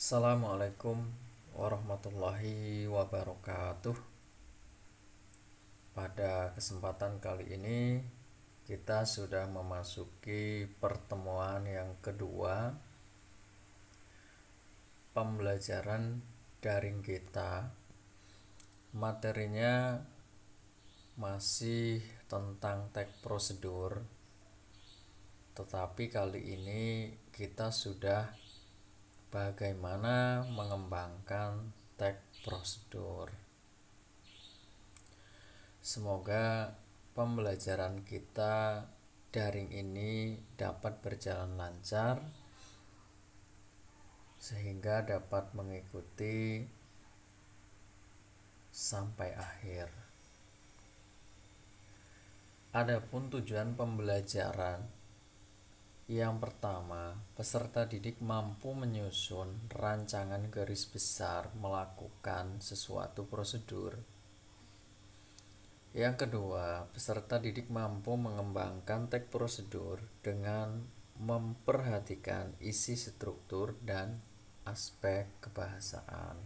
Assalamualaikum warahmatullahi wabarakatuh. Pada kesempatan kali ini kita sudah memasuki pertemuan yang kedua pembelajaran daring kita. Materinya masih tentang teks prosedur, tetapi kali ini kita sudah bagaimana mengembangkan teks prosedur. Semoga pembelajaran kita daring ini dapat berjalan lancar sehingga dapat mengikuti sampai akhir. Adapun tujuan pembelajaran, yang pertama, peserta didik mampu menyusun rancangan garis besar melakukan sesuatu prosedur. Yang kedua, peserta didik mampu mengembangkan teks prosedur dengan memperhatikan isi struktur dan aspek kebahasaan.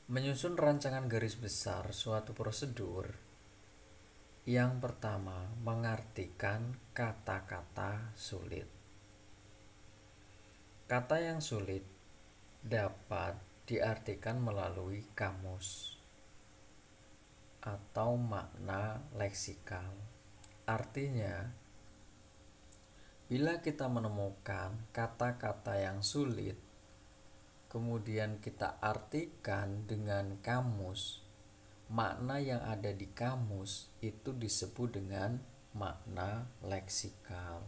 Menyusun rancangan garis besar suatu prosedur. Yang pertama, mengartikan kata-kata sulit. Kata yang sulit dapat diartikan melalui kamus atau makna leksikal. Artinya, bila kita menemukan kata-kata yang sulit, kemudian kita artikan dengan kamus, makna yang ada di kamus itu disebut dengan makna leksikal.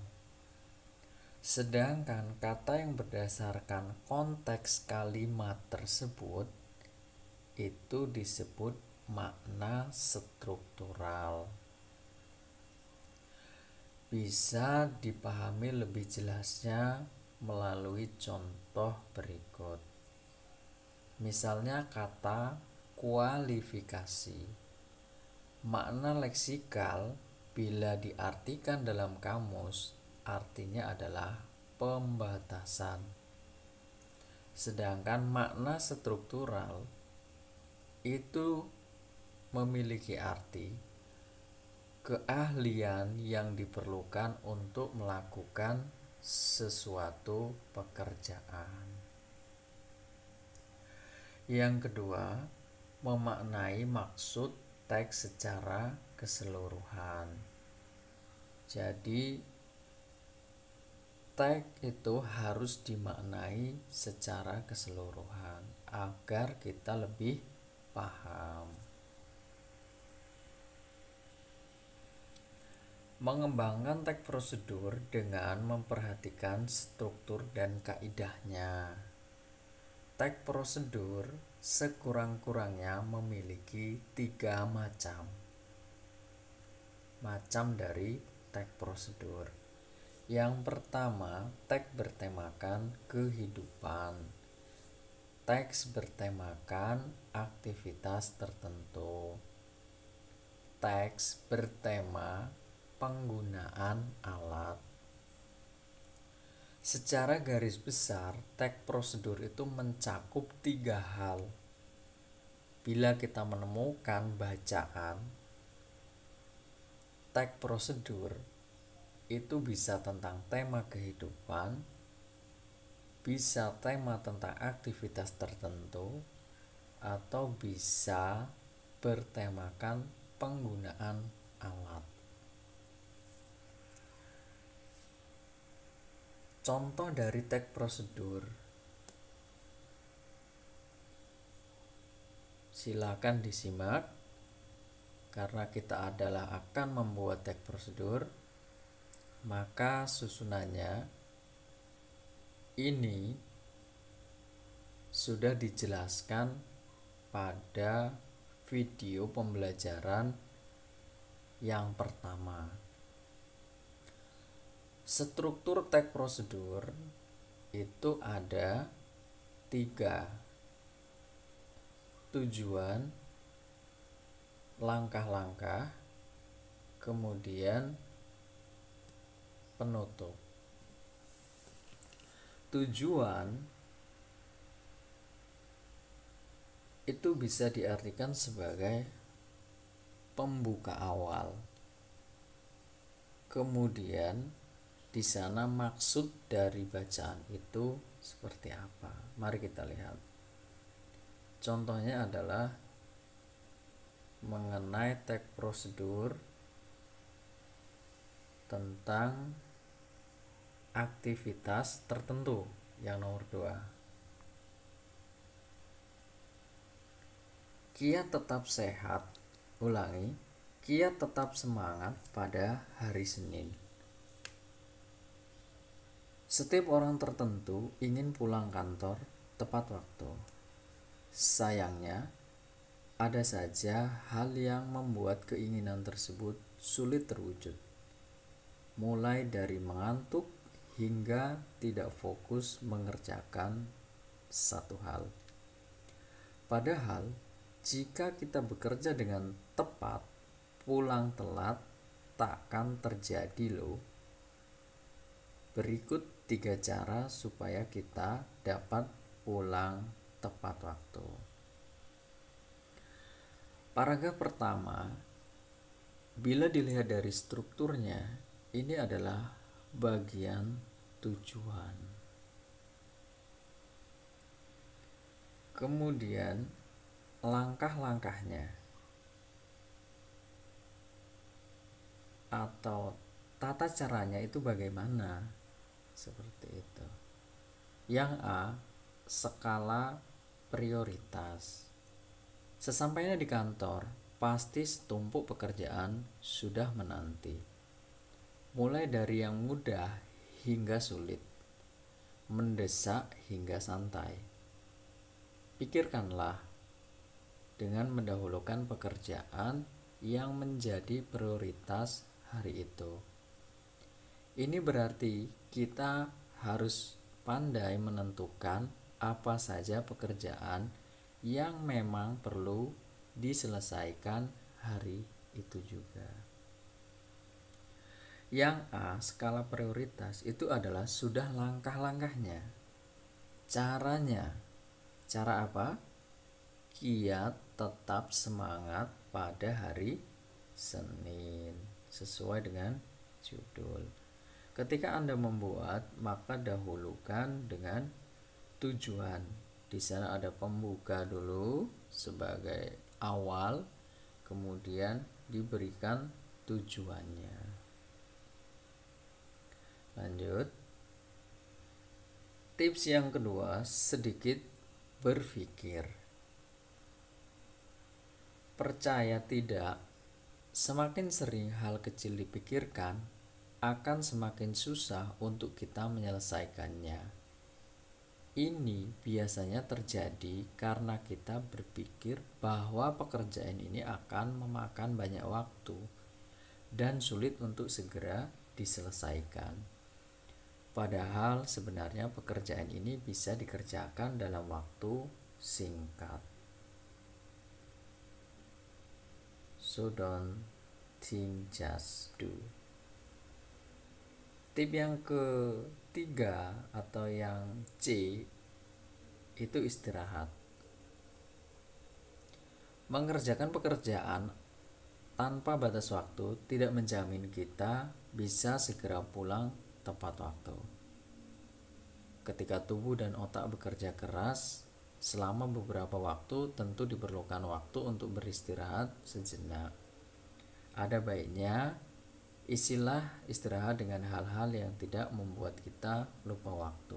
Sedangkan kata yang berdasarkan konteks kalimat tersebut itu disebut makna struktural. Bisa dipahami lebih jelasnya melalui contoh berikut. Misalnya kata kualifikasi. Makna leksikal bila diartikan dalam kamus artinya adalah pembatasan. Sedangkan makna struktural itu memiliki arti keahlian yang diperlukan untuk melakukan sesuatu pekerjaan. Yang kedua, memaknai maksud teks secara keseluruhan. Jadi teks itu harus dimaknai secara keseluruhan agar kita lebih paham. Mengembangkan teks prosedur dengan memperhatikan struktur dan kaidahnya. Teks prosedur sekurang-kurangnya memiliki 3 macam dari teks prosedur. Yang pertama, teks bertemakan kehidupan. Teks bertemakan aktivitas tertentu. Teks bertema penggunaan alat. Secara garis besar, teks prosedur itu mencakup 3 hal. Bila kita menemukan bacaan teks prosedur itu bisa tentang tema kehidupan, bisa tema tentang aktivitas tertentu, atau bisa bertemakan penggunaan alat. Contoh dari teks prosedur, silakan disimak karena kita adalah akan membuat teks prosedur, maka susunannya ini sudah dijelaskan pada video pembelajaran yang pertama. Struktur teks prosedur itu ada 3: tujuan, langkah-langkah, kemudian penutup. Tujuan itu bisa diartikan sebagai pembuka awal. Kemudian di sana maksud dari bacaan itu seperti apa? Mari kita lihat. Contohnya adalah mengenai teks prosedur tentang aktivitas tertentu yang nomor 2. Kia tetap sehat. Ulangi. Kia tetap semangat pada hari Senin. Setiap orang tertentu ingin pulang kantor tepat waktu. Sayangnya, ada saja hal yang membuat keinginan tersebut sulit terwujud. Mulai dari mengantuk hingga tidak fokus mengerjakan satu hal. Padahal, jika kita bekerja dengan tepat, pulang telat takkan terjadi loh. Berikut 3 cara supaya kita dapat pulang tepat waktu. Paragraf pertama, bila dilihat dari strukturnya, ini adalah bagian tujuan. Kemudian langkah-langkahnya atau tata caranya itu bagaimana? Seperti itu. Yang A, skala prioritas. Sesampainya di kantor, pasti setumpuk pekerjaan sudah menanti. Mulai dari yang mudah hingga sulit, mendesak hingga santai. Pikirkanlah dengan mendahulukan pekerjaan yang menjadi prioritas hari itu. Ini berarti kita harus pandai menentukan apa saja pekerjaan yang memang perlu diselesaikan hari itu juga. Yang A, skala prioritas itu adalah sudah langkah-langkahnya. Caranya, cara apa? Kiat tetap semangat pada hari Senin, sesuai dengan judul. Ketika Anda membuat, maka dahulukan dengan tujuan. Di sana ada pembuka dulu sebagai awal, kemudian diberikan tujuannya. Lanjut. Tips yang kedua, sedikit berpikir. Percaya tidak, semakin sering hal kecil dipikirkan, akan semakin susah untuk kita menyelesaikannya. Ini biasanya terjadi karena kita berpikir bahwa pekerjaan ini akan memakan banyak waktu dan sulit untuk segera diselesaikan. Padahal sebenarnya pekerjaan ini bisa dikerjakan dalam waktu singkat. So don't think, just do. Tip yang ketiga atau yang C itu istirahat. Mengerjakan pekerjaan tanpa batas waktu tidak menjamin kita bisa segera pulang tepat waktu. Ketika tubuh dan otak bekerja keras selama beberapa waktu, tentu diperlukan waktu untuk beristirahat sejenak. Ada baiknya isilah istirahat dengan hal-hal yang tidak membuat kita lupa waktu,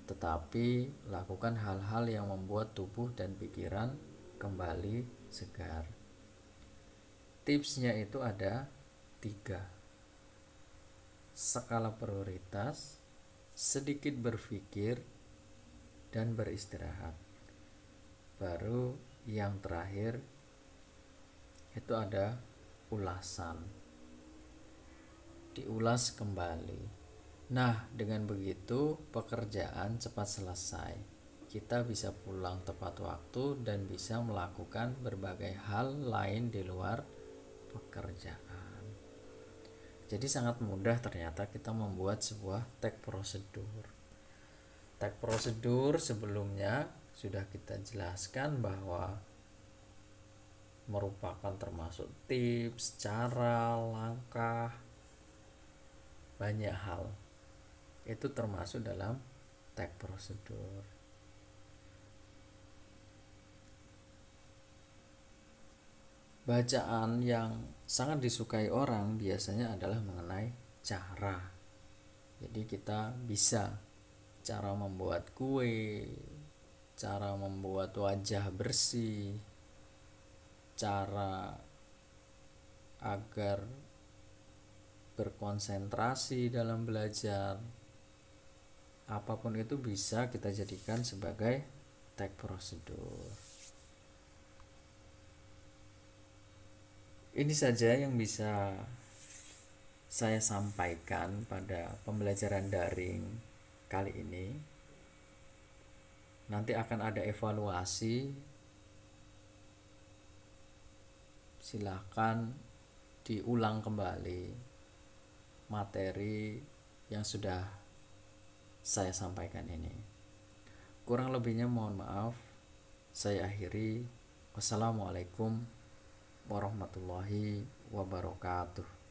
tetapi lakukan hal-hal yang membuat tubuh dan pikiran kembali segar. Tipsnya itu ada 3. Skala prioritas, sedikit berpikir, dan beristirahat. Baru yang terakhir itu ada ulasan. Diulas kembali. Nah, dengan begitu pekerjaan cepat selesai. Kita bisa pulang tepat waktu dan bisa melakukan berbagai hal lain di luar pekerjaan. Jadi sangat mudah ternyata kita membuat sebuah teks prosedur. tag prosedur sebelumnya sudah kita jelaskan bahwa merupakan termasuk tips, cara, langkah, banyak hal. Itu termasuk dalam tag prosedur. Bacaan yang sangat disukai orang biasanya adalah mengenai cara. Jadi kita bisa cara membuat kue, cara membuat wajah bersih, cara agar berkonsentrasi dalam belajar. Apapun itu bisa kita jadikan sebagai tag prosedur. Ini saja yang bisa saya sampaikan pada pembelajaran daring kali ini. Nanti akan ada evaluasi. Silahkan diulang kembali materi yang sudah saya sampaikan ini. Kurang lebihnya mohon maaf. Saya akhiri. Wassalamualaikum warahmatullahi wabarakatuh.